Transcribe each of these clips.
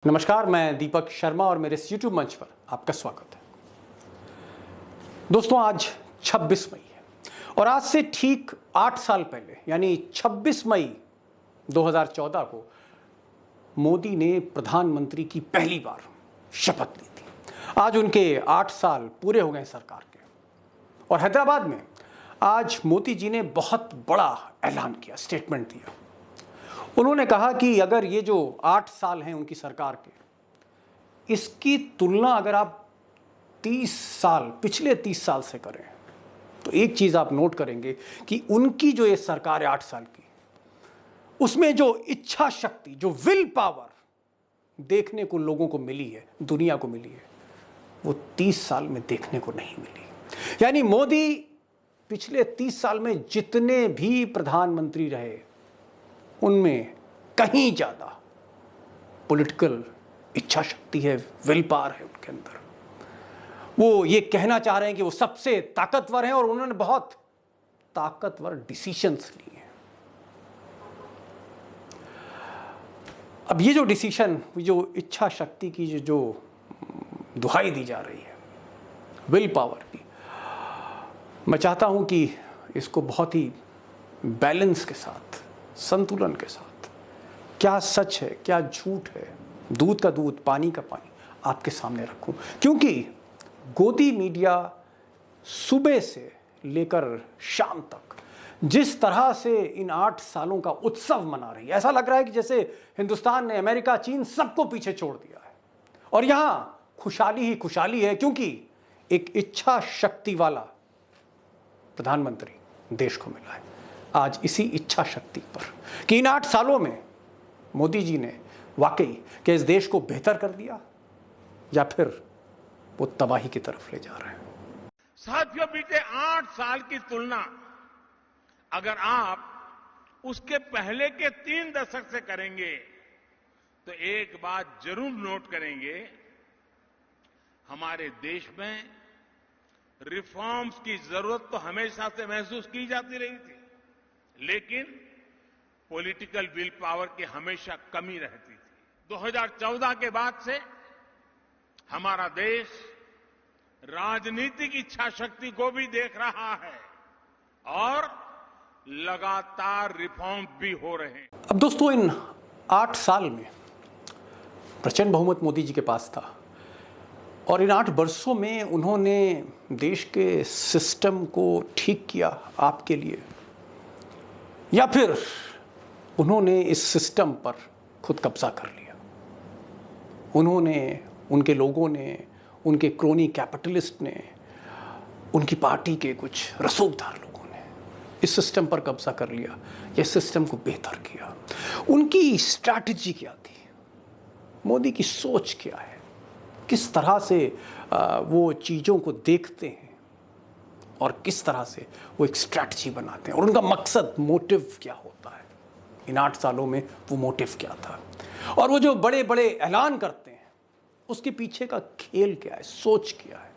नमस्कार, मैं दीपक शर्मा और मेरे इस YouTube मंच पर आपका स्वागत है। दोस्तों, आज 26 मई है और आज से ठीक 8 साल पहले यानी 26 मई 2014 को मोदी ने प्रधानमंत्री की पहली बार शपथ ली थी। आज उनके 8 साल पूरे हो गए सरकार के और हैदराबाद में आज मोदी जी ने बहुत बड़ा ऐलान किया, स्टेटमेंट दिया। उन्होंने कहा कि अगर ये जो 8 साल हैं उनकी सरकार के, इसकी तुलना अगर आप 30 साल, पिछले 30 साल से करें तो एक चीज आप नोट करेंगे कि उनकी जो ये सरकार है 8 साल की, उसमें जो इच्छा शक्ति, जो विल पावर देखने को लोगों को मिली है, दुनिया को मिली है, वो 30 साल में देखने को नहीं मिली। यानी मोदी पिछले 30 साल में जितने भी प्रधानमंत्री रहे उनमें कहीं ज्यादा पॉलिटिकल इच्छा शक्ति है, विल पावर है उनके अंदर। वो ये कहना चाह रहे हैं कि वो सबसे ताकतवर हैं और उन्होंने बहुत ताकतवर डिसीजंस लिए हैं। अब ये जो डिसीजन, जो इच्छा शक्ति की जो दुहाई दी जा रही है, विल पावर की, मैं चाहता हूं कि इसको बहुत ही बैलेंस के साथ, संतुलन के साथ, क्या सच है क्या झूठ है, दूध का दूध पानी का पानी आपके सामने रखूं। क्योंकि गोदी मीडिया सुबह से लेकर शाम तक जिस तरह से इन 8 सालों का उत्सव मना रही है, ऐसा लग रहा है कि जैसे हिंदुस्तान ने अमेरिका, चीन सबको पीछे छोड़ दिया है और यहां खुशहाली ही खुशहाली है, क्योंकि एक इच्छा शक्ति वाला प्रधानमंत्री देश को मिला है। आज इसी इच्छा शक्ति पर कि इन 8 सालों में मोदी जी ने वाकई क्या इस देश को बेहतर कर दिया या फिर वो तबाही की तरफ ले जा रहे हैं। साथियों, बीते 8 साल की तुलना अगर आप उसके पहले के 3 दशक से करेंगे तो एक बात जरूर नोट करेंगे, हमारे देश में रिफॉर्म्स की जरूरत तो हमेशा से महसूस की जाती रही थी, लेकिन पॉलिटिकल विल पावर की हमेशा कमी रहती थी। 2014 के बाद से हमारा देश राजनीतिक इच्छा शक्ति को भी देख रहा है और लगातार रिफॉर्म भी हो रहे हैं। अब दोस्तों, इन 8 साल में प्रचंड बहुमत मोदी जी के पास था और इन 8 वर्षों में उन्होंने देश के सिस्टम को ठीक किया आपके लिए, या फिर उन्होंने इस सिस्टम पर खुद कब्जा कर लिया। उन्होंने, उनके लोगों ने, उनके क्रोनी कैपिटलिस्ट ने, उनकी पार्टी के कुछ रसूखदार लोगों ने इस सिस्टम पर कब्जा कर लिया, या सिस्टम को बेहतर किया। उनकी स्ट्रैटेजी क्या थी, मोदी की सोच क्या है, किस तरह से वो चीज़ों को देखते हैं और किस तरह से वो एक स्ट्रैटेजी बनाते हैं और उनका मकसद, मोटिव क्या होता है। इन 8 सालों में वो मोटिव क्या था और वो जो बड़े बड़े ऐलान करते हैं उसके पीछे का खेल क्या है, सोच क्या है।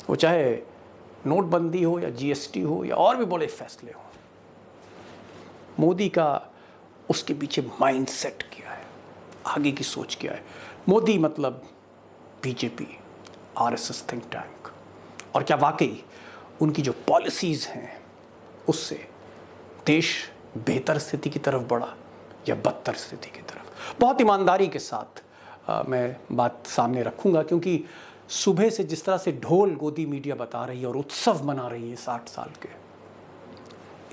वो चाहे नोटबंदी हो या जीएसटी हो या और भी बड़े फैसले हो, मोदी का उसके पीछे माइंडसेट क्या है, आगे की सोच क्या है। मोदी मतलब बीजेपी, आरएसएस थिंक टैंक, और क्या वाकई उनकी जो पॉलिसीज हैं उससे देश बेहतर स्थिति की तरफ बढ़ा या बदतर स्थिति की तरफ। बहुत ईमानदारी के साथ मैं बात सामने रखूंगा, क्योंकि सुबह से जिस तरह से ढोल गोदी मीडिया बता रही है और उत्सव मना रही है 60 साल के,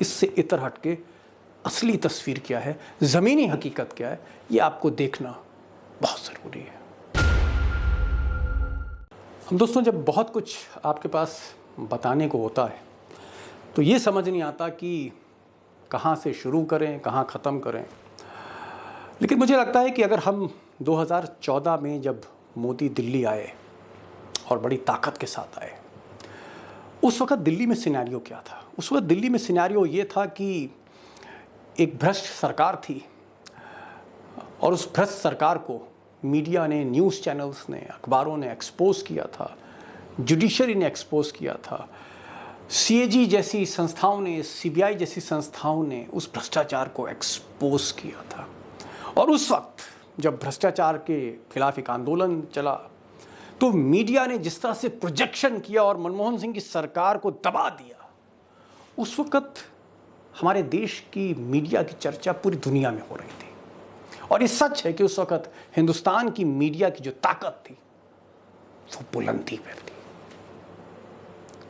इससे इतर हट के असली तस्वीर क्या है, जमीनी हकीकत क्या है, ये आपको देखना बहुत जरूरी है। हम दोस्तों, जब बहुत कुछ आपके पास बताने को होता है तो ये समझ नहीं आता कि कहाँ से शुरू करें, कहाँ ख़त्म करें। लेकिन मुझे लगता है कि अगर हम 2014 में जब मोदी दिल्ली आए और बड़ी ताकत के साथ आए, उस वक़्त दिल्ली में सिनेरियो क्या था? उस वक्त दिल्ली में सिनेरियो ये था कि एक भ्रष्ट सरकार थी और उस भ्रष्ट सरकार को मीडिया ने, न्यूज़ चैनल्स ने, अखबारों ने एक्सपोज किया था, जुडिशरी ने एक्सपोज किया था, सीएजी जैसी संस्थाओं ने, सीबीआई जैसी संस्थाओं ने उस भ्रष्टाचार को एक्सपोज किया था। और उस वक्त जब भ्रष्टाचार के खिलाफ एक आंदोलन चला तो मीडिया ने जिस तरह से प्रोजेक्शन किया और मनमोहन सिंह की सरकार को दबा दिया, उस वक्त हमारे देश की मीडिया की चर्चा पूरी दुनिया में हो रही थी। और ये सच है कि उस वक्त हिंदुस्तान की मीडिया की जो ताकत थी वो बुलंदी पर थी,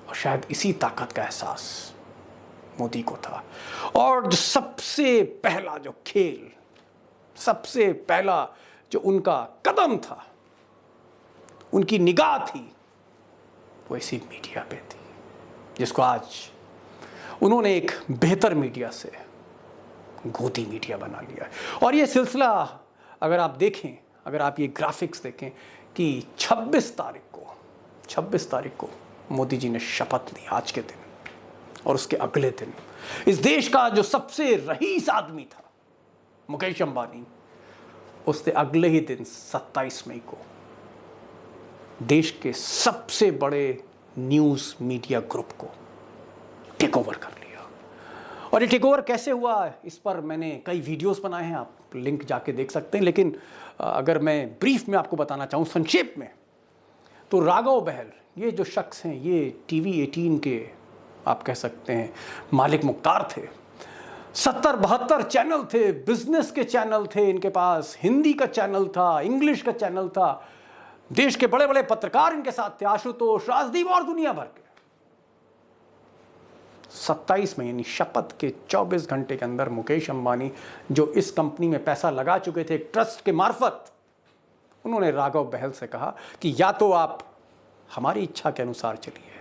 और शायद इसी ताकत का एहसास मोदी को था। और जो सबसे पहला जो खेल, सबसे पहला जो उनका कदम था, उनकी निगाह थी, वो इसी मीडिया पे थी, जिसको आज उन्होंने एक बेहतर मीडिया से गोदी मीडिया बना लिया है। और ये सिलसिला अगर आप देखें, अगर आप ये ग्राफिक्स देखें कि 26 तारीख को मोदी जी ने शपथ ली आज के दिन, और उसके अगले दिन इस देश का जो सबसे रईस आदमी था मुकेश अंबानी, उसने अगले ही दिन 27 मई को देश के सबसे बड़े न्यूज़ मीडिया ग्रुप को टेक ओवर कर लिया। और ये टेक ओवर कैसे हुआ, इस पर मैंने कई वीडियोस बनाए हैं, आप लिंक जाके देख सकते हैं। लेकिन अगर मैं ब्रीफ में आपको बताना चाहूँ, संक्षेप में, तो राघव बहल ये जो शख्स हैं, ये टीवी 18 के आप कह सकते हैं मालिक मुख्तार थे। 70-72 चैनल थे, बिजनेस के चैनल थे इनके पास, हिंदी का चैनल था, इंग्लिश का चैनल था, देश के बड़े बड़े पत्रकार इनके साथ थे, आशुतोष, राजदीप और दुनिया भर के। 27 में यानी शपथ के 24 घंटे के अंदर मुकेश अंबानी, जो इस कंपनी में पैसा लगा चुके थे ट्रस्ट के मार्फत, उन्होंने राघव बहल से कहा कि या तो आप हमारी इच्छा के अनुसार चलिए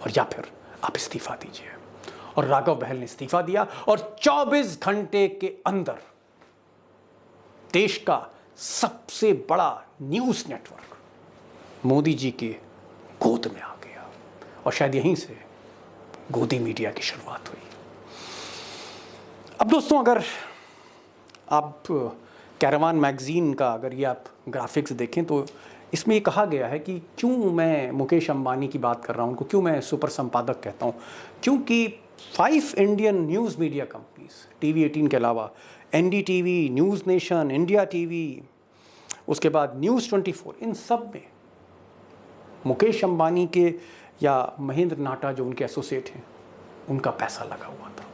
और या फिर आप इस्तीफा दीजिए। और राघव बहल ने इस्तीफा दिया और 24 घंटे के अंदर देश का सबसे बड़ा न्यूज़ नेटवर्क मोदी जी के गोद में आ गया। और शायद यहीं से गोदी मीडिया की शुरुआत हुई। अब दोस्तों, अगर आप कैरावान मैगजीन का अगर ये आप ग्राफिक्स देखें तो इसमें ये कहा गया है कि क्यों मैं मुकेश अंबानी की बात कर रहा हूँ, उनको क्यों मैं सुपर संपादक कहता हूँ, क्योंकि 5 Indian news media companies TV 18 के अलावा NDTV, news nation, India TV, उसके बाद न्यूज़ 24, इन सब में मुकेश अंबानी के या महेंद्र नाहटा जो उनके एसोसिएट हैं, उनका पैसा लगा हुआ था।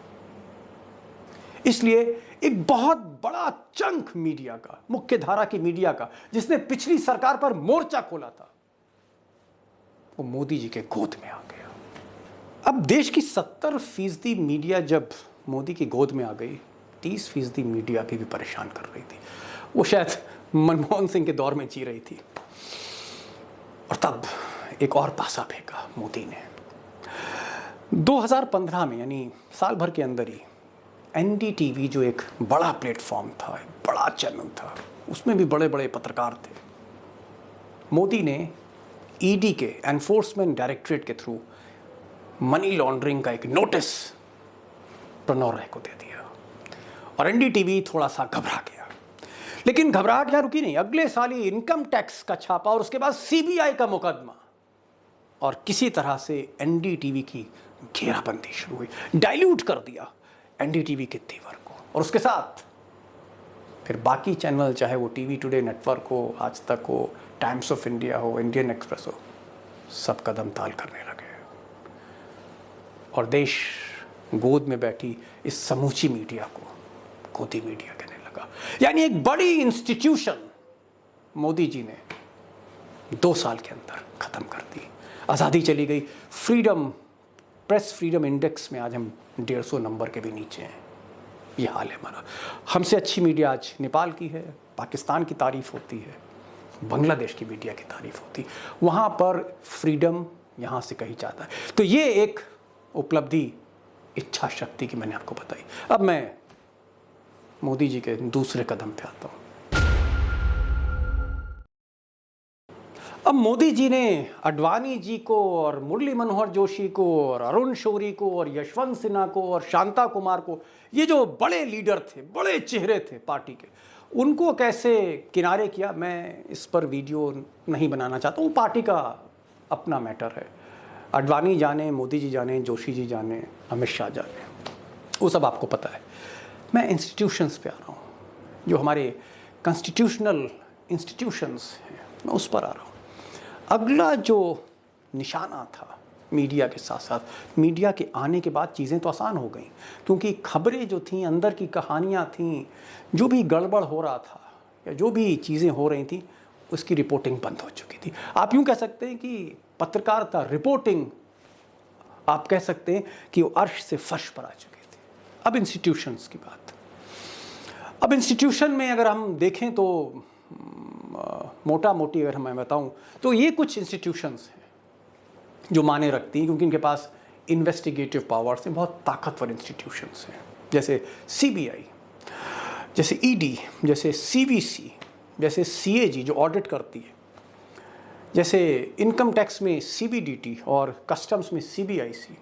इसलिए एक बहुत बड़ा चंक मीडिया का, मुख्य धारा की मीडिया का, जिसने पिछली सरकार पर मोर्चा खोला था, वो मोदी जी के गोद में आ गया। अब देश की 70% मीडिया जब मोदी की गोद में आ गई, 30% मीडिया भी परेशान कर रही थी। वो शायद मनमोहन सिंह के दौर में जी रही थी। और तब एक और पासा फेंका मोदी ने 2015 में, यानी साल भर के अंदर ही एनडीटीवी जो एक बड़ा प्लेटफॉर्म था, एक बड़ा चैनल था, उसमें भी बड़े बड़े पत्रकार थे। मोदी ने ईडी के, एनफोर्समेंट डायरेक्टरेट के थ्रू मनी लॉन्ड्रिंग का एक नोटिस प्रणव राय को दे दिया और एनडीटीवी थोड़ा सा घबरा गया। लेकिन घबराहट यहाँ रुकी नहीं, अगले साल ही इनकम टैक्स का छापा और उसके बाद सीबीआई का मुकदमा, और किसी तरह से एनडीटीवी की घेराबंदी शुरू हुई। डाइल्यूट कर दिया एनडीटीवी के तेवर को, और उसके साथ फिर बाकी चैनल, चाहे वो टीवी टुडे नेटवर्क हो, आज तक हो, टाइम्स ऑफ इंडिया हो, इंडियन एक्सप्रेस हो, सब कदम ताल करने लगे। और देश गोद में बैठी इस समूची मीडिया को गोदी मीडिया कहने लगा। यानी एक बड़ी इंस्टीट्यूशन मोदी जी ने 2 साल के अंदर खत्म कर दी। आज़ादी चली गई। फ्रीडम, प्रेस फ्रीडम इंडेक्स में आज हम 150 नंबर के भी नीचे हैं। ये हाल है हमारा। हमसे अच्छी मीडिया आज नेपाल की है, पाकिस्तान की तारीफ होती है, बांग्लादेश की मीडिया की तारीफ होती है। वहाँ पर फ्रीडम यहाँ से कहीं ज़्यादा है। तो ये एक उपलब्धि इच्छा शक्ति की मैंने आपको बताई। अब मैं मोदी जी के दूसरे कदम पे आता हूँ। अब मोदी जी ने अडवाणी जी को और मुरली मनोहर जोशी को और अरुण शौरी को और यशवंत सिन्हा को और शांता कुमार को, ये जो बड़े लीडर थे, बड़े चेहरे थे पार्टी के, उनको कैसे किनारे किया, मैं इस पर वीडियो नहीं बनाना चाहता हूँ। पार्टी का अपना मैटर है। अडवाणी जाने, मोदी जी जाने, जोशी जी जाने, अमित शाह जाने, वो सब आपको पता है। मैं इंस्टीट्यूशंस पे आ रहा हूँ, जो हमारे कॉन्स्टिट्यूशनल इंस्टीट्यूशंस हैं, मैं उस पर आ रहा हूँ। अगला जो निशाना था मीडिया के साथ साथ, मीडिया के आने के बाद चीज़ें तो आसान हो गई, क्योंकि खबरें जो थीं, अंदर की कहानियाँ थीं, जो भी गड़बड़ हो रहा था या जो भी चीज़ें हो रही थी उसकी रिपोर्टिंग बंद हो चुकी थी। आप यूँ कह सकते हैं कि पत्रकारिता रिपोर्टिंग, आप कह सकते हैं कि वो अर्श से फर्श पर आ चुकी थी। अब इंस्टीट्यूशंस की बात, अब इंस्टीट्यूशन में अगर हम देखें तो मोटा मोटी अगर मैं बताऊं तो ये कुछ इंस्टीट्यूशंस हैं जो माने रखती हैं, क्योंकि इनके पास इन्वेस्टिगेटिव पावर्स हैं, बहुत ताकतवर इंस्टीट्यूशंस हैं, जैसे सीबीआई, जैसे ईडी, जैसे सीवीसी, जैसे सीएजी जो ऑडिट करती है, जैसे इनकम टैक्स में सीबीडीटी और कस्टम्स में सीबीआईसी,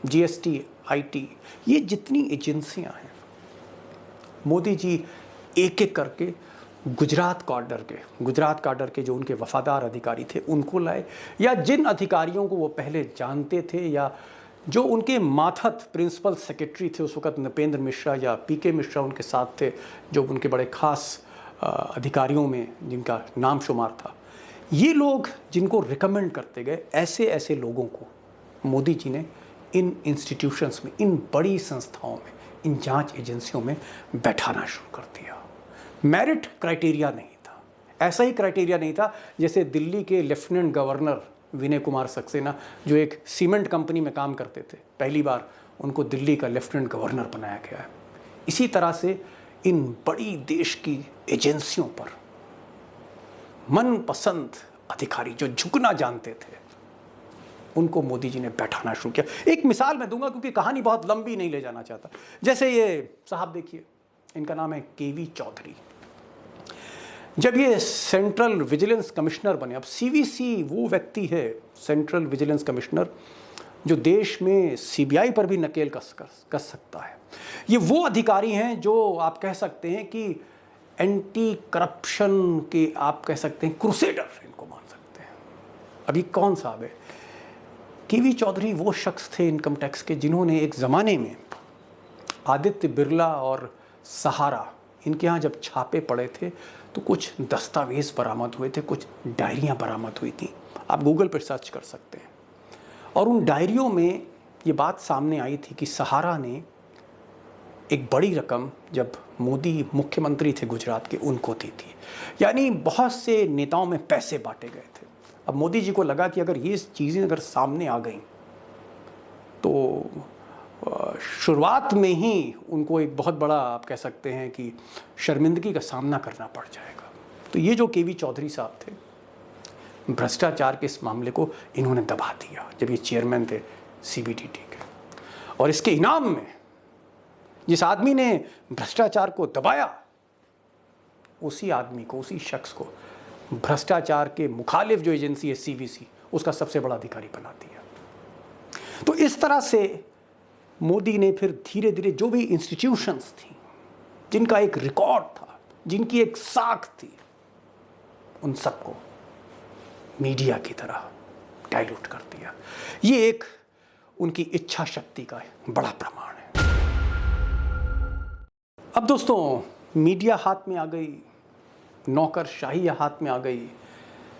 जीएसटी, आईटी, ये जितनी एजेंसियां हैं, मोदी जी एक एक करके गुजरात काडर के जो उनके वफादार अधिकारी थे उनको लाए, या जिन अधिकारियों को वो पहले जानते थे या जो उनके माथत प्रिंसिपल सेक्रेटरी थे उस वक्त, नृपेंद्र मिश्रा या पीके मिश्रा उनके साथ थे, जो उनके बड़े खास अधिकारियों में जिनका नाम शुमार था, ये लोग जिनको रिकमेंड करते गए, ऐसे ऐसे लोगों को मोदी जी ने इन इंस्टीट्यूशंस में, इन बड़ी संस्थाओं में, इन जांच एजेंसियों में बैठाना शुरू कर दिया। मेरिट क्राइटेरिया नहीं था, ऐसा ही क्राइटेरिया नहीं था जैसे दिल्ली के लेफ्टिनेंट गवर्नर विनय कुमार सक्सेना, जो एक सीमेंट कंपनी में काम करते थे, पहली बार उनको दिल्ली का लेफ्टिनेंट गवर्नर बनाया गया है। इसी तरह से इन बड़ी देश की एजेंसियों पर मनपसंद अधिकारी जो झुकना जानते थे उनको मोदी जी ने बैठाना शुरू किया। एक मिसाल मैं दूंगा क्योंकि कहानी बहुत लंबी नहीं ले जाना चाहता। जैसे ये साहब देखिए, इनका नाम है केवी चौधरी। जब ये सेंट्रल विजिलेंस कमिश्नर बने, अब सीवीसी वो व्यक्ति है, सेंट्रल विजिलेंस कमिश्नर, जो देश में सीबीआई पर भी नकेल कस सकता है। ये वो अधिकारी हैं जो आप कह सकते हैं कि एंटी करप्शन के, आप कह सकते हैं क्रूसेडर, इनको मान सकते हैं। अभी कौन साहब है? केवी चौधरी वो शख्स थे इनकम टैक्स के जिन्होंने एक ज़माने में आदित्य बिरला और सहारा, इनके यहाँ जब छापे पड़े थे तो कुछ दस्तावेज़ बरामद हुए थे, कुछ डायरियाँ बरामद हुई थी, आप गूगल पर सर्च कर सकते हैं। और उन डायरियों में ये बात सामने आई थी कि सहारा ने एक बड़ी रकम, जब मोदी मुख्यमंत्री थे गुजरात के, उनको दी थी। यानी बहुत से नेताओं में पैसे बांटे गए थे। अब मोदी जी को लगा कि अगर ये चीज़ें अगर सामने आ गई तो शुरुआत में ही उनको एक बहुत बड़ा, आप कह सकते हैं कि शर्मिंदगी का सामना करना पड़ जाएगा। तो ये जो केवी चौधरी साहब थे, भ्रष्टाचार के इस मामले को इन्होंने दबा दिया जब ये चेयरमैन थे सीबीडीटी के। और इसके इनाम में जिस आदमी ने भ्रष्टाचार को दबाया, उसी आदमी को, उसी शख्स को भ्रष्टाचार के मुखालिफ जो एजेंसी है सीवीसी, उसका सबसे बड़ा अधिकारी बना दिया। तो इस तरह से मोदी ने फिर धीरे धीरे जो भी इंस्टीट्यूशंस थी, जिनका एक रिकॉर्ड था, जिनकी एक साख थी, उन सबको मीडिया की तरह डाइल्यूट कर दिया। ये एक उनकी इच्छा शक्ति का बड़ा प्रमाण है। अब दोस्तों, मीडिया हाथ में आ गई, नौकरशाही हाथ में आ गई,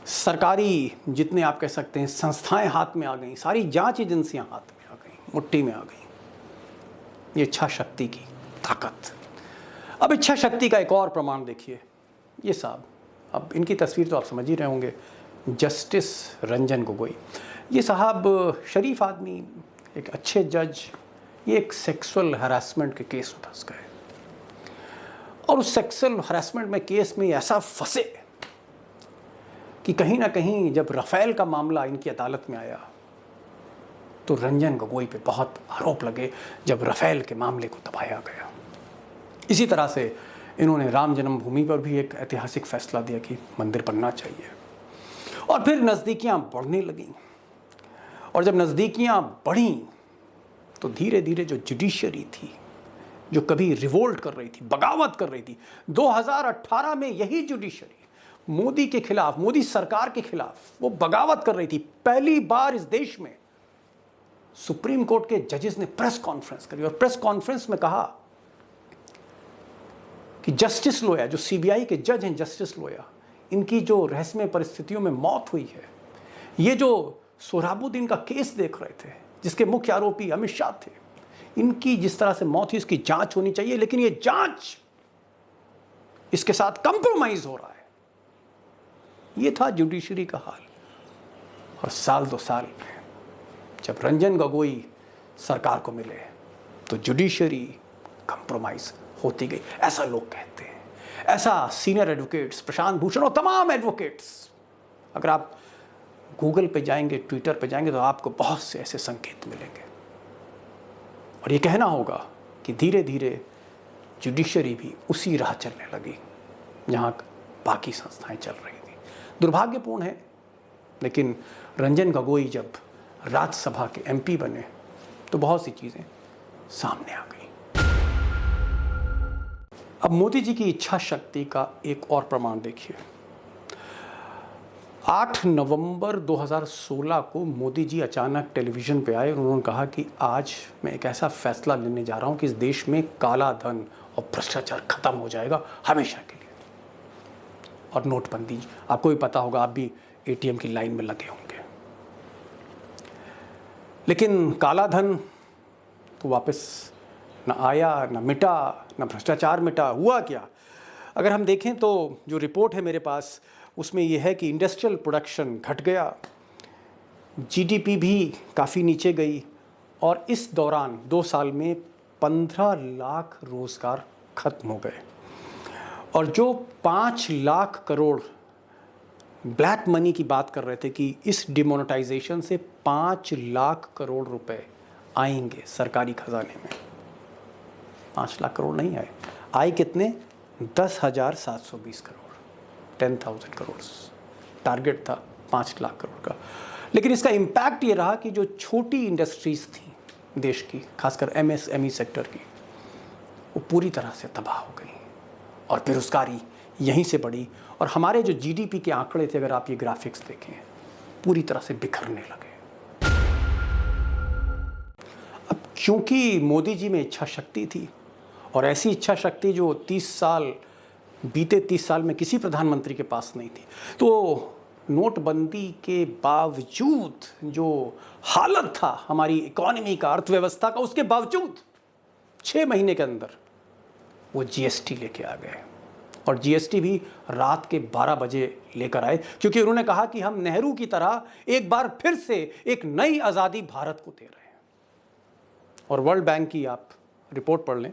सरकारी जितने आप कह सकते हैं संस्थाएं हाथ में आ गई, सारी जांच एजेंसियां हाथ में आ गई, मुट्ठी में आ गई। ये इच्छा शक्ति की ताकत। अब इच्छा शक्ति का एक और प्रमाण देखिए, ये साहब, अब इनकी तस्वीर तो आप समझ ही रहे होंगे, जस्टिस रंजन गोगोई। ये साहब शरीफ आदमी, एक अच्छे जज, ये एक सेक्सुअल हरासमेंट के केस में फंस गए और उस सेक्सुअल हरासमेंट में केस में ऐसा फंसे कि कहीं ना कहीं जब राफेल का मामला इनकी अदालत में आया तो रंजन गोगोई पे बहुत आरोप लगे जब राफेल के मामले को दबाया गया। इसी तरह से इन्होंने राम जन्मभूमि पर भी एक ऐतिहासिक फैसला दिया कि मंदिर बनना चाहिए। और फिर नज़दीकियाँ बढ़ने लगीं, और जब नज़दीकियाँ बढ़ीं तो धीरे धीरे जो जुडिशरी थी, जो कभी रिवोल्ट कर रही थी, बगावत कर रही थी, 2018 में यही जुडिशरी मोदी के खिलाफ, मोदी सरकार के खिलाफ वो बगावत कर रही थी। पहली बार इस देश में सुप्रीम कोर्ट के जजेस ने प्रेस कॉन्फ्रेंस करी और प्रेस कॉन्फ्रेंस में कहा कि कि जस्टिस लोया, जो सीबीआई के जज हैं जस्टिस लोया, इनकी जो रहस्यमय परिस्थितियों में मौत हुई है, ये जो सोहराबुद्दीन का केस देख रहे थे जिसके मुख्य आरोपी अमित शाह थे, इनकी जिस तरह से मौत हुई इसकी जांच होनी चाहिए, लेकिन ये जांच इसके साथ कंप्रोमाइज हो रहा है। ये था जुडिशरी का हाल। और साल 2 साल में जब रंजन गोगोई सरकार को मिले तो जुडिशरी कंप्रोमाइज होती गई, ऐसा लोग कहते हैं। ऐसा सीनियर एडवोकेट्स प्रशांत भूषण और तमाम एडवोकेट्स, अगर आप गूगल पे जाएंगे, ट्विटर पे जाएंगे, तो आपको बहुत से ऐसे संकेत मिलेंगे। और ये कहना होगा कि धीरे धीरे जुडिशरी भी उसी राह चलने लगी जहाँ बाकी संस्थाएं चल रही थी। दुर्भाग्यपूर्ण है, लेकिन रंजन गोगोई जब राज्यसभा के एमपी बने तो बहुत सी चीज़ें सामने आ गई। अब मोदी जी की इच्छा शक्ति का एक और प्रमाण देखिए। 8 नवंबर 2016 को मोदी जी अचानक टेलीविज़न पे आए और उन्होंने कहा कि आज मैं एक ऐसा फैसला लेने जा रहा हूं कि इस देश में काला धन और भ्रष्टाचार खत्म हो जाएगा हमेशा के लिए। और नोटबंदी, आपको भी पता होगा, आप भी एटीएम की लाइन में लगे होंगे। लेकिन काला धन तो वापस न आया, न मिटा, न भ्रष्टाचार मिटा। हुआ क्या? अगर हम देखें तो जो रिपोर्ट है मेरे पास, उसमें यह है कि इंडस्ट्रियल प्रोडक्शन घट गया, जीडीपी भी काफ़ी नीचे गई, और इस दौरान 2 साल में 15 लाख रोज़गार खत्म हो गए। और जो 5 लाख करोड़ ब्लैक मनी की बात कर रहे थे कि इस डिमोनेटाइजेशन से 5 लाख करोड़ रुपए आएंगे सरकारी खजाने में, 5 लाख करोड़ नहीं आए। आए कितने? 10,720 करोड़, 10,000 करोड़ टारगेट था 5 लाख करोड़ का। लेकिन इसका इम्पैक्ट ये रहा कि जो छोटी इंडस्ट्रीज़ थी देश की, खासकर एमएसएमई सेक्टर की, वो पूरी तरह से तबाह हो गई और बेरोजगारी यहीं से बढ़ी। और हमारे जो जीडीपी के आंकड़े थे, अगर आप ये ग्राफिक्स देखें, पूरी तरह से बिखरने लगे। अब क्योंकि मोदी जी में इच्छा शक्ति थी, और ऐसी इच्छा शक्ति जो बीते 30 साल में किसी प्रधानमंत्री के पास नहीं थी, तो नोटबंदी के बावजूद जो हालत था हमारी इकोनॉमी का, अर्थव्यवस्था का, उसके बावजूद 6 महीने के अंदर वो जीएसटी लेके आ गए। और जीएसटी भी रात के 12 बजे लेकर आए, क्योंकि उन्होंने कहा कि हम नेहरू की तरह एक बार फिर से एक नई आज़ादी भारत को दे रहे हैं। और वर्ल्ड बैंक की आप रिपोर्ट पढ़ लें,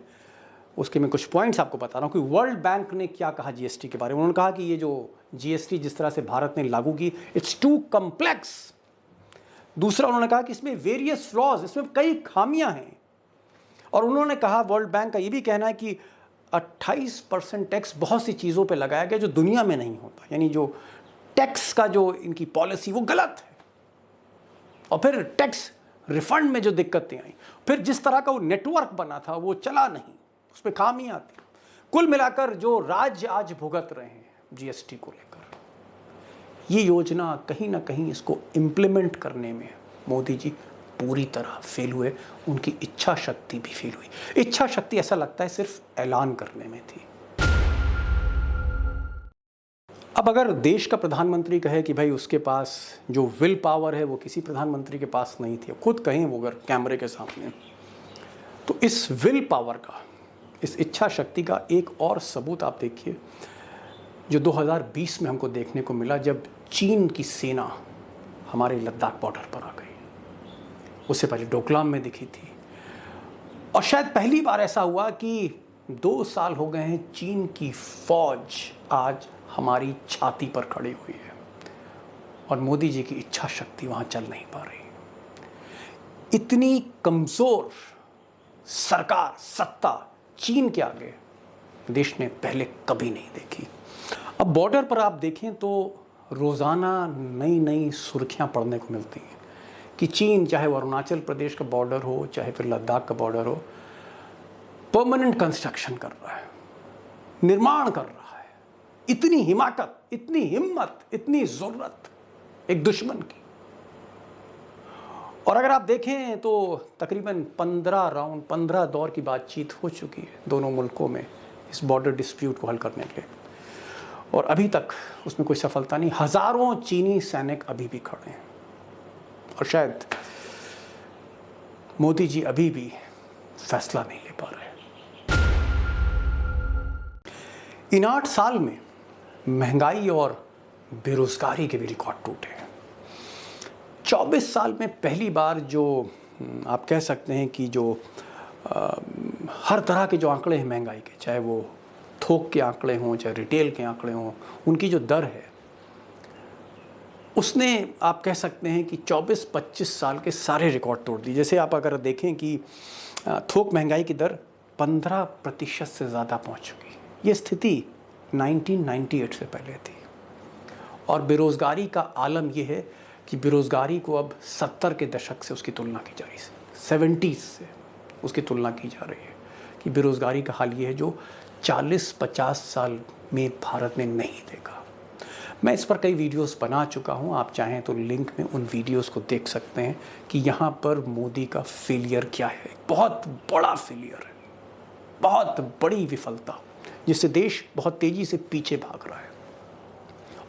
उसके मैं कुछ पॉइंट्स आपको बता रहा हूँ कि वर्ल्ड बैंक ने क्या कहा जीएसटी के बारे में। उन्होंने कहा कि ये जो जीएसटी जिस तरह से भारत ने लागू की, इट्स टू कॉम्प्लेक्स। दूसरा, उन्होंने कहा कि इसमें वेरियस फ्लॉज, इसमें कई खामियां हैं। और उन्होंने कहा, वर्ल्ड बैंक का ये भी कहना है कि 28% टैक्स बहुत सी चीज़ों पे लगाया गया जो दुनिया में नहीं होता, यानी जो टैक्स का जो इनकी पॉलिसी वो गलत है। और फिर टैक्स रिफंड में जो दिक्कतें आई, फिर जिस तरह का वो नेटवर्क बना था वो चला नहीं, उसमें खामियां थी। कुल मिलाकर जो राज्य आज भुगत रहे हैं जीएसटी को लेकर, ये योजना कहीं ना कहीं इसको इम्प्लीमेंट करने में मोदी जी पूरी तरह फेल हुए। उनकी इच्छा शक्ति भी फेल हुई। इच्छा शक्ति ऐसा लगता है सिर्फ ऐलान करने में थी। अब अगर देश का प्रधानमंत्री कहे कि भाई उसके पास जो विल पावर है वो किसी प्रधानमंत्री के पास नहीं थी, खुद कहें वो अगर कैमरे के सामने, तो इस विल पावर का, इस इच्छा शक्ति का एक और सबूत आप देखिए जो 2020 में हमको देखने को मिला, जब चीन की सेना हमारे लद्दाख बॉर्डर पर आ गई। उससे पहले डोकलाम में दिखी थी, और शायद पहली बार ऐसा हुआ कि 2 साल हो गए हैं चीन की फौज आज हमारी छाती पर खड़ी हुई है, और मोदी जी की इच्छा शक्ति वहां चल नहीं पा रही। इतनी कमजोर सरकार, सत्ता चीन के आगे देश ने पहले कभी नहीं देखी। अब बॉर्डर पर आप देखें तो रोज़ाना नई नई सुर्खियां पढ़ने को मिलती हैं कि चीन, चाहे वो अरुणाचल प्रदेश का बॉर्डर हो, चाहे फिर लद्दाख का बॉर्डर हो, परमानेंट कंस्ट्रक्शन कर रहा है, निर्माण कर रहा है। इतनी हिमाकत, इतनी हिम्मत, इतनी ज़रूरत एक दुश्मन की। और अगर आप देखें तो तकरीबन 15 दौर की बातचीत हो चुकी है दोनों मुल्कों में इस बॉर्डर डिस्प्यूट को हल करने के लिए, और अभी तक उसमें कोई सफलता नहीं। हज़ारों चीनी सैनिक अभी भी खड़े हैं और शायद मोदी जी अभी भी फैसला नहीं ले पा रहे। इन 8 साल में महंगाई और बेरोजगारी के भी रिकॉर्ड टूटे हैं। 24 साल में पहली बार जो आप कह सकते हैं कि जो हर तरह के जो आंकड़े हैं महंगाई के, चाहे वो थोक के आंकड़े हों चाहे रिटेल के आंकड़े हों, उनकी जो दर है उसने आप कह सकते हैं कि 24-25 साल के सारे रिकॉर्ड तोड़ दिए। जैसे आप अगर देखें कि थोक महंगाई की दर 15% से ज़्यादा पहुंच चुकी। ये स्थिति 1998 से पहले थी। और बेरोज़गारी का आलम यह है कि बेरोज़गारी को अब 70 के दशक से उसकी तुलना की जा रही है, 70s से उसकी तुलना की जा रही है कि बेरोज़गारी का हाल ये है जो 40-50 साल में भारत ने नहीं देखा। मैं इस पर कई वीडियोस बना चुका हूं, आप चाहें तो लिंक में उन वीडियोस को देख सकते हैं कि यहाँ पर मोदी का फेलियर क्या है। बहुत बड़ा फेलियर है, बहुत बड़ी विफलता जिससे देश बहुत तेज़ी से पीछे भाग रहा है।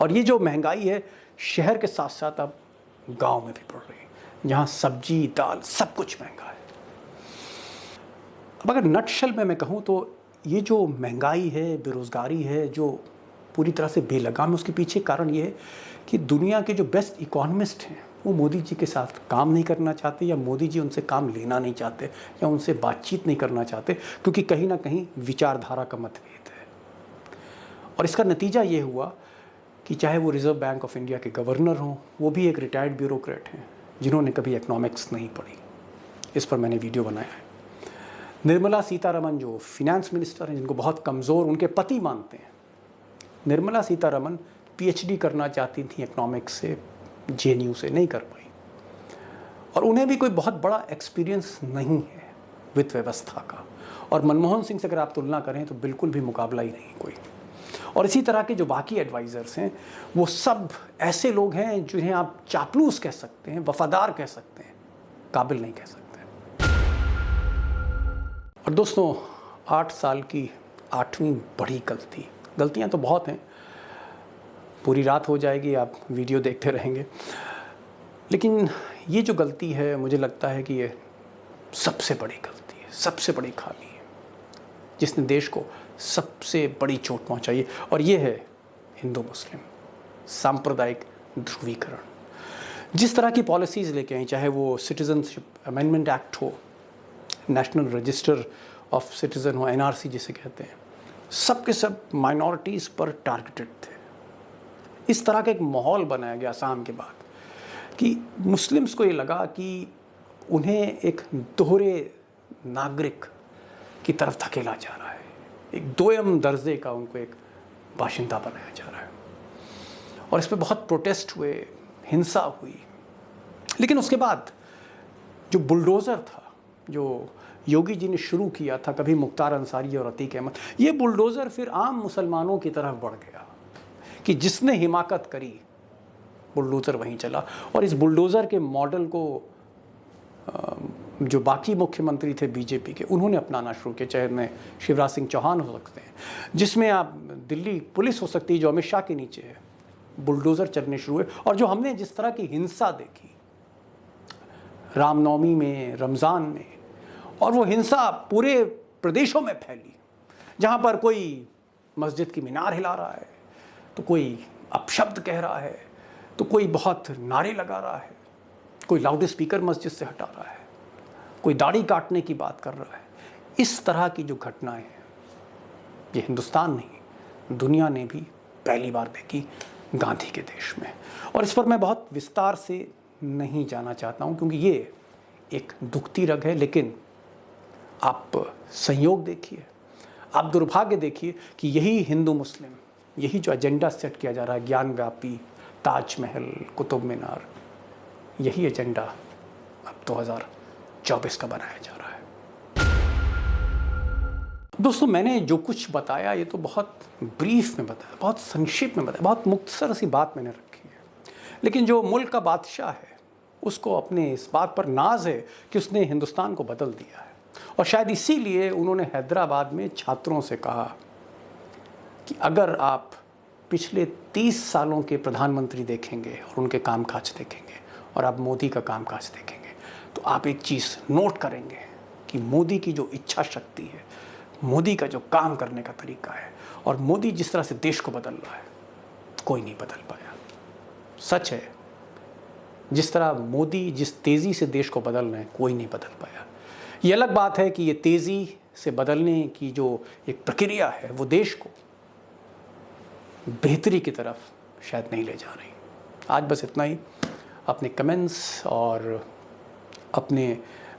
और ये जो महंगाई है शहर के साथ साथ अब गांव में भी बढ़ रही है, जहाँ सब्जी दाल सब कुछ महंगा है। अब अगर नटशल में मैं कहूँ तो ये जो महंगाई है, बेरोज़गारी है जो पूरी तरह से बेलगाम है, उसके पीछे कारण ये है कि दुनिया के जो बेस्ट इकोनॉमिस्ट हैं वो मोदी जी के साथ काम नहीं करना चाहते, या मोदी जी उनसे काम लेना नहीं चाहते, या उनसे बातचीत नहीं करना चाहते, क्योंकि कहीं ना कहीं विचारधारा का मतभेद है। और इसका नतीजा ये हुआ कि चाहे वो रिज़र्व बैंक ऑफ इंडिया के गवर्नर हों, वो भी एक रिटायर्ड ब्यूरोक्रेट हैं जिन्होंने कभी इकोनॉमिक्स नहीं पढ़ी। इस पर मैंने वीडियो बनाया है। निर्मला सीतारमण जो फिनेंस मिनिस्टर हैं, जिनको बहुत कमज़ोर उनके पति मानते हैं, निर्मला सीतारमण पीएचडी करना चाहती थी इकोनॉमिक्स से, जेएनयू से, नहीं कर पाई। और उन्हें भी कोई बहुत बड़ा एक्सपीरियंस नहीं है वित्त व्यवस्था का। और मनमोहन सिंह से अगर आप तुलना करें तो बिल्कुल भी मुकाबला ही नहीं कोई। और इसी तरह के जो बाकी एडवाइज़र्स हैं वो सब ऐसे लोग हैं जिन्हें आप चापलूस कह सकते हैं, वफादार कह सकते हैं, काबिल नहीं कह सकते। और दोस्तों 8 साल की 8वीं बड़ी गलती, गलतियां तो बहुत हैं, पूरी रात हो जाएगी आप वीडियो देखते रहेंगे, लेकिन ये जो गलती है मुझे लगता है कि ये सबसे बड़ी गलती है, सबसे बड़ी खामी है जिसने देश को सबसे बड़ी चोट पहुंचाई है। और ये है हिंदू मुस्लिम सांप्रदायिक ध्रुवीकरण। जिस तरह की पॉलिसीज़ लेके आई, चाहे वो सिटीजनशिप अमेंडमेंट एक्ट हो, नेशनल रजिस्टर ऑफ सिटीज़न हो, एनआरसी जिसे कहते हैं, सब के सब माइनॉरिटीज़ पर टारगेटेड थे। इस तरह का एक माहौल बनाया गया असम के बाद कि मुस्लिम्स को ये लगा कि उन्हें एक दोहरे नागरिक की तरफ धकेला जा रहा है, एक दोयम दर्जे का उनको एक बाशिंदा बनाया जा रहा है। और इस पर बहुत प्रोटेस्ट हुए, हिंसा हुई। लेकिन उसके बाद जो बुलडोज़र था, जो योगी जी ने शुरू किया था, कभी मुख्तार अंसारी और अतीक अहमद, ये बुलडोज़र फिर आम मुसलमानों की तरफ बढ़ गया कि जिसने हिमाकत करी बुलडोज़र वहीं चला। और इस बुलडोज़र के मॉडल को जो बाकी मुख्यमंत्री थे बीजेपी के, उन्होंने अपनाना शुरू किया। चाहे में शिवराज सिंह चौहान हो सकते हैं, जिसमें आप दिल्ली पुलिस हो सकती है जो अमित शाह के नीचे है, बुलडोज़र चलने शुरू हुए। और जो हमने जिस तरह की हिंसा देखी रामनवमी में, रमज़ान में, और वो हिंसा पूरे प्रदेशों में फैली, जहाँ पर कोई मस्जिद की मीनार हिला रहा है, तो कोई अपशब्द कह रहा है, तो कोई बहुत नारे लगा रहा है, कोई लाउड स्पीकर मस्जिद से हटा रहा है, कोई दाढ़ी काटने की बात कर रहा है। इस तरह की जो घटनाएं हैं ये हिंदुस्तान नहीं, दुनिया ने भी पहली बार देखी गांधी के देश में। और इस पर मैं बहुत विस्तार से नहीं जाना चाहता हूं, क्योंकि ये एक दुखती रग है। लेकिन आप संयोग देखिए, आप दुर्भाग्य देखिए कि यही हिंदू मुस्लिम, यही जो एजेंडा सेट किया जा रहा है, ज्ञान व्यापी, ताजमहल, कुतुब मीनार, यही एजेंडा अब 2024 का बनाया जा रहा है। दोस्तों मैंने जो कुछ बताया ये तो बहुत ब्रीफ में बताया, बहुत संक्षिप्त में बताया, बहुत मुख्तसर सी बात मैंने रखी है। लेकिन जो मुल्क का बादशाह है उसको अपने इस बात पर नाज है कि उसने हिंदुस्तान को बदल दिया है। और शायद इसीलिए उन्होंने हैदराबाद में छात्रों से कहा कि अगर आप पिछले 30 सालों के प्रधानमंत्री देखेंगे और उनके कामकाज देखेंगे और आप मोदी का कामकाज देखेंगे तो आप एक चीज़ नोट करेंगे कि मोदी की जो इच्छा शक्ति है, मोदी का जो काम करने का तरीका है और मोदी जिस तरह से देश को बदल रहा है, कोई नहीं बदल पाया। सच है, जिस तरह मोदी जिस तेज़ी से देश को बदल रहे हैं, कोई नहीं बदल पाया। ये अलग बात है कि ये तेज़ी से बदलने की जो एक प्रक्रिया है वो देश को बेहतरी की तरफ शायद नहीं ले जा रही। आज बस इतना ही। अपने कमेंट्स और अपने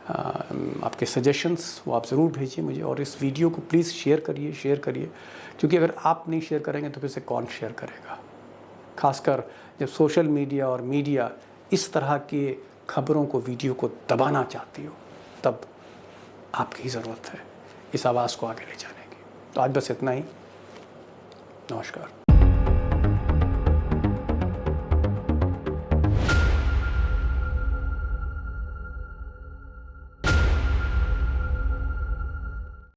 आपके सजेशंस वो आप ज़रूर भेजिए मुझे, और इस वीडियो को प्लीज़ शेयर करिए, क्योंकि अगर आप नहीं शेयर करेंगे तो फिर से कौन शेयर करेगा। खासकर जब सोशल मीडिया और मीडिया इस तरह के खबरों को, वीडियो को दबाना चाहती हो, तब आपकी ज़रूरत है इस आवाज़ को आगे ले जाने की। तो आज बस इतना ही। नमस्कार।